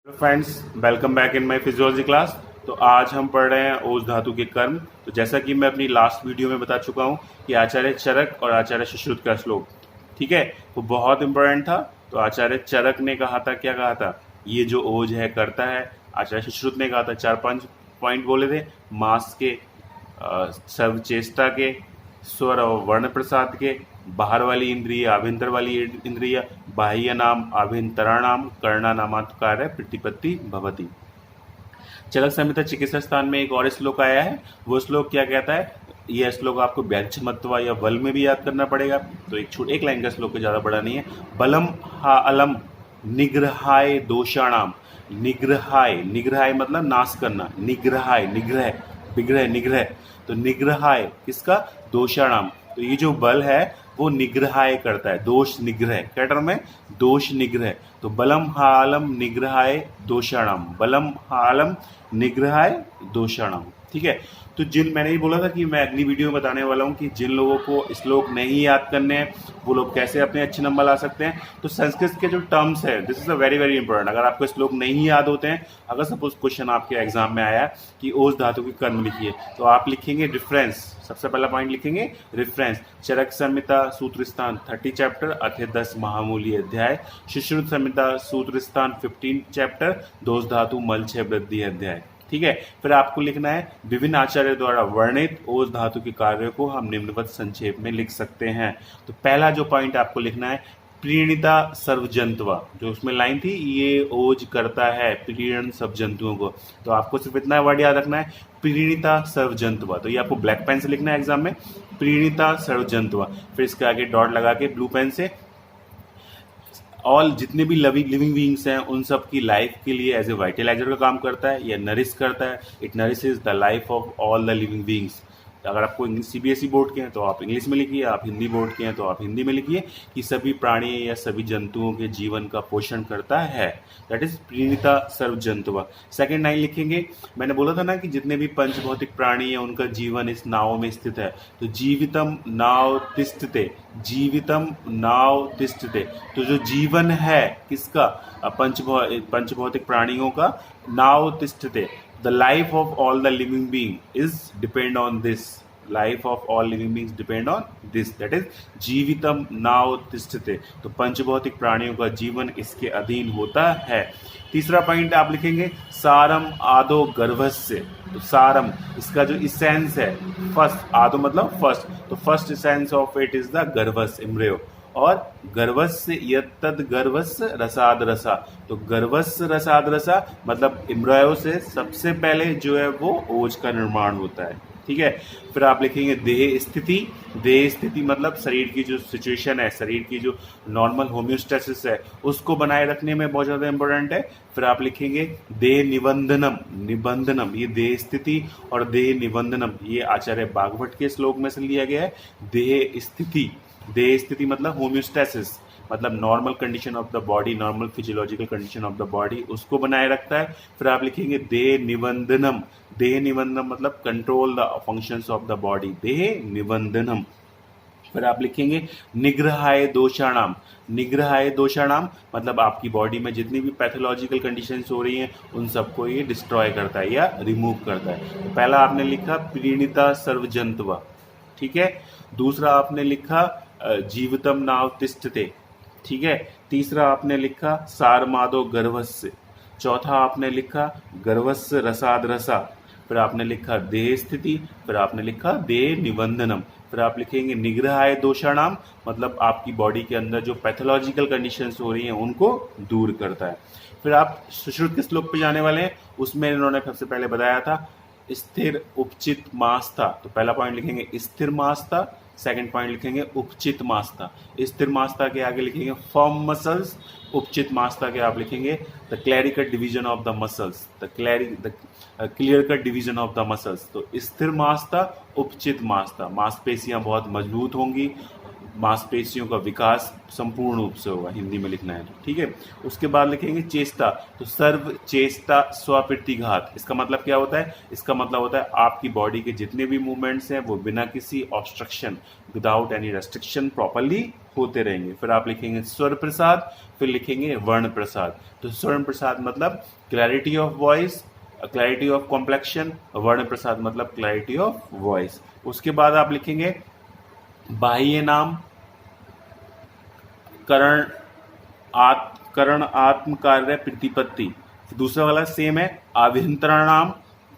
Friends, welcome back in my physiology class. तो आज हम पढ़ रहे हैं ओज धातु के कर्म। तो जैसा कि मैं अपनी लास्ट वीडियो में बता चुका हूं कि आचार्य चरक और आचार्य सुश्रुत का श्लोक, ठीक है, वो बहुत इंपॉर्टेंट था। तो आचार्य चरक ने कहा था, क्या कहा था, ये जो ओज है करता है। आचार्य सुश्रुत ने कहा था 4-5 पॉइंट बोले थे, मास के, सर्वचेष्टा के, स्वर और वर्ण प्रसाद के, बाहर वाली इंद्रिय, आभ्यंतर वाली इंद्रिय, बाह्य नाम, आभ्यंतराणाम, कर्णा नामात्कार प्रतिपत्ति भवति। चरक संहिता चिकित्सा स्थान में एक और श्लोक आया है। वो श्लोक क्या कहता है, यह श्लोक आपको व्याक्षमत्वा या बल में भी याद करना पड़ेगा। तो एक लाइन का श्लोक है, ज़्यादा बड़ा नहीं है। बलम हा अलम निग्रहाय दोषाणाम। निग्रहाय, निग्रहाय मतलब नाश करना, निग्रहाय, निग्रह, विग्रह, निग्रह। तो निग्रहाय किसका, दोषाणाम। तो ये जो बल है वो निग्रहाय करता है, दोष निग्रह। क्या टर्म है, दोष निग्रह। तो बलम हालम निग्रहाय दोषाणाम, बलम हालम निग्रहाय दोषाणाम, ठीक है। तो मैंने ही बोला था कि मैं अगली वीडियो में बताने वाला हूँ कि जिन लोगों को श्लोक नहीं याद करने हैं वो लोग कैसे अपने अच्छे नंबर ला सकते हैं। तो संस्कृत के जो टर्म्स है, this is a very very important. अगर आपको श्लोक नहीं याद होते हैं, अगर सपोज क्वेश्चन आपके एग्जाम में आया कि ओज धातु की कर्म लिखिए, तो आप लिखेंगे रेफरेंस। सबसे पहला पॉइंट लिखेंगे रेफरेंस। चरक संहिता सूत्र स्थान 30 चैप्टर अथे 10 महामूली अध्याय। सुश्रुत संहिता सूत्र स्थान 15 चैप्टर दोष धातु मल 6 वृद्धि अध्याय, ठीक है। फिर आपको लिखना है विभिन्न आचार्य द्वारा वर्णित ओज धातु के कार्यों को हम निम्नवत संक्षेप में लिख सकते हैं। तो पहला जो पॉइंट आपको लिखना है, प्रीणिता सर्वजंतवा। जो उसमें लाइन थी, ये ओज करता है प्रीण सब जंतुओं को। तो आपको सिर्फ इतना वर्ड याद रखना है, प्रीणिता सर्वजंतवा। तो ये आपको ब्लैक पेन से लिखना है एग्जाम में, प्रीणिता सर्वजंतवा। फिर इसके आगे डॉट लगा के ब्लू पेन से ऑल जितने भी लिविंग बीइंग्स हैं उन सब की लाइफ के लिए एज ए वाइटलाइजर का काम करता है या नरिश करता है। It nourishes the life of all the living beings. अगर आपको इंग्लिश सीबीएसई बोर्ड के हैं तो आप इंग्लिश में लिखिए, आप हिंदी बोर्ड के हैं तो आप हिंदी में लिखिए कि सभी प्राणी या सभी जंतुओं के जीवन का पोषण करता है। दैट इज प्रीणिता सर्वजंतुवा। सेकेंड लाइन लिखेंगे, मैंने बोला था ना कि जितने भी पंच भौतिक प्राणी हैं उनका जीवन इस नाव में स्थित है। तो जीवितम नाव तिष्ठते, जीवितम नाव तिष्ठते। तो जो जीवन है किसका, पंच भौतिक प्राणियों का, नाव तिष्ठते। The life of all the living being is depend on this. Life of all living beings depend on this. That is जीवितम नाव तिष्ठते। तो पंचभौतिक प्राणियों का जीवन इसके अधीन होता है। तीसरा पॉइंट आप लिखेंगे, सारम आदो गर्भस्य। तो सारम, इसका जो इसेंस है, फर्स्ट, आदो मतलब फर्स्ट, तो first essence of it is the गर्भस, एम्ब्रियो। और गर्भस्य यत्तद गर्भस्य रसाद रसा। तो गर्भस्य रसाद रसा मतलब एम्ब्रियो से सबसे पहले जो है वो ओज का निर्माण होता है, ठीक है। फिर आप लिखेंगे देह स्थिति। देह स्थिति मतलब शरीर की जो सिचुएशन है, शरीर की जो नॉर्मल होम्योस्टेसिस है उसको बनाए रखने में बहुत ज़्यादा इंपॉर्टेंट है। फिर आप लिखेंगे देह निबंधनम। निबंधनम, ये देह स्थिति और देह निबंधनम ये आचार्य बागभट्ट के श्लोक में से लिया गया है। देह स्थिति, देह स्थिति मतलब होम्योस्टेसिस, मतलब normal condition of the body, normal physiological condition of the body, उसको बनाए रखता है। फिर आप लिखेंगे देह निबंधनम। देह निबंधनम मतलब control the functions of the body, देह निबंधनम। फिर आप लिखेंगे निग्रहाय दोषाणाम। निग्रहाय दोषाणाम मतलब आपकी बॉडी में जितनी भी पैथोलॉजिकल कंडीशंस हो रही हैं उन सबको ये डिस्ट्रॉय करता है या रिमूव करता है। तो पहला आपने लिखा प्रीणिता सर्वजंतवा, ठीक है। दूसरा आपने लिखा जीवितम नाव तिष्ठते, ठीक है। तीसरा आपने लिखा सारमादो गर्भस्य। चौथा आपने लिखा गर्भस्य रसाद रसा। फिर आपने लिखा देह स्थिति। फिर आपने लिखा देह निबंधनम। फिर आप लिखेंगे निग्रहाय दोषाणाम मतलब आपकी बॉडी के अंदर जो पैथोलॉजिकल कंडीशंस हो रही हैं उनको दूर करता है। फिर आप सुश्रुत के श्लोक पे जाने वाले हैं, उसमें इन्होंने सबसे पहले बताया था स्थिर उपचित मास्ता। तो पहला पॉइंट लिखेंगे स्थिर मास्ता, सेकंड पॉइंट लिखेंगे उपचित मास्ता। स्थिर मास्ता के आगे लिखेंगे फर्म मसल्स। उपचित मास्ता के आप लिखेंगे the clear cut division of the muscles, the clear cut division of the muscles. तो स्थिर मास्ता, उपचित मास्ता, मांसपेशियां बहुत मजबूत होंगी, मांसपेशियों का विकास संपूर्ण रूप से होगा, हिंदी में लिखना है, ठीक है। उसके बाद लिखेंगे चेष्टा। तो सर्व चेष्टा स्वप्रतिघात, इसका मतलब क्या होता है, इसका मतलब होता है आपकी बॉडी के जितने भी मूवमेंट्स हैं वो बिना किसी obstruction, without any restriction properly होते रहेंगे। फिर आप लिखेंगे स्वर प्रसाद, फिर लिखेंगे वर्ण प्रसाद। तो स्वर्ण प्रसाद मतलब clarity of voice, clarity of complexion, वर्ण प्रसाद मतलब क्लैरिटी ऑफ वॉइस। उसके बाद आप लिखेंगे बाह्य नाम, करण आत्म कार्य प्रतिपत्ति। दूसरा वाला सेम है, आभ्यंतरण नाम,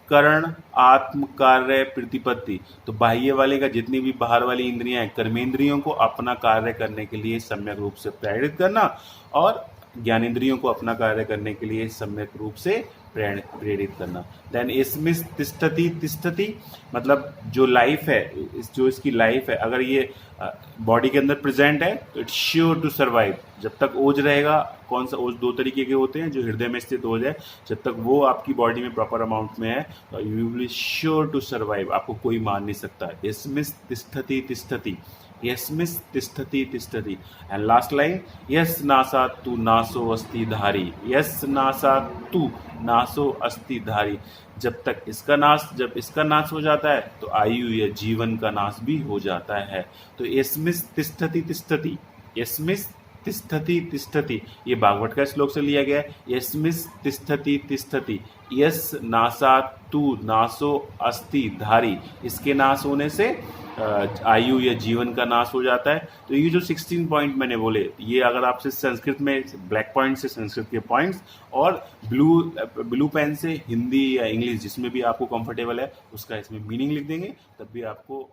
करण आत्म कार्य प्रतिपत्ति। तो बाह्य वाले का जितनी भी बाहर वाली इंद्रियां हैं, कर्मेंद्रियों को अपना कार्य करने के लिए सम्यक रूप से प्रेरित करना, और ज्ञानेंद्रियों को अपना कार्य करने के लिए सम्यक रूप से प्रेरित करना। देन इसमें तिष्ठति, तिष्ठति मतलब जो लाइफ है, जो इसकी लाइफ है, अगर ये बॉडी के अंदर प्रेजेंट है तो इट्स श्योर टू सर्वाइव। जब तक ओज रहेगा, कौन सा ओज, दो तरीके के होते हैं, जो हृदय में स्थित ओज है, जब तक वो आपकी बॉडी में प्रॉपर अमाउंट में है तो you will sure to survive, आपको कोई मार नहीं सकता। इसमें तिष्ठति, तिष्ठति, यस्मिस् तिष्ठति, तिष्ठति। And last line, yes NASA तू नासो अस्ति धारी, यस नासा तू नासो अस्ति धारी। जब इसका नाश हो जाता है तो आयु या जीवन का नाश भी हो जाता है। तो यस्मिस् तिष्ठति, तिष्ठति, यस्मिस् तिष्ठति, तिष्ठति, ये भागवत का श्लोक से लिया गया है। यस्मिस् तिष्ठति, तिष्ठति, यस नासा तू नासो अस्ति धारी, इसके नाश होने से आयु या जीवन का नाश हो जाता है। तो ये जो 16 पॉइंट मैंने बोले, ये अगर आपसे संस्कृत में ब्लैक पॉइंट से संस्कृत के पॉइंट्स, और ब्लू पेन से हिंदी या इंग्लिश जिसमें भी आपको कंफर्टेबल है उसका इसमें मीनिंग लिख देंगे, तब भी आपको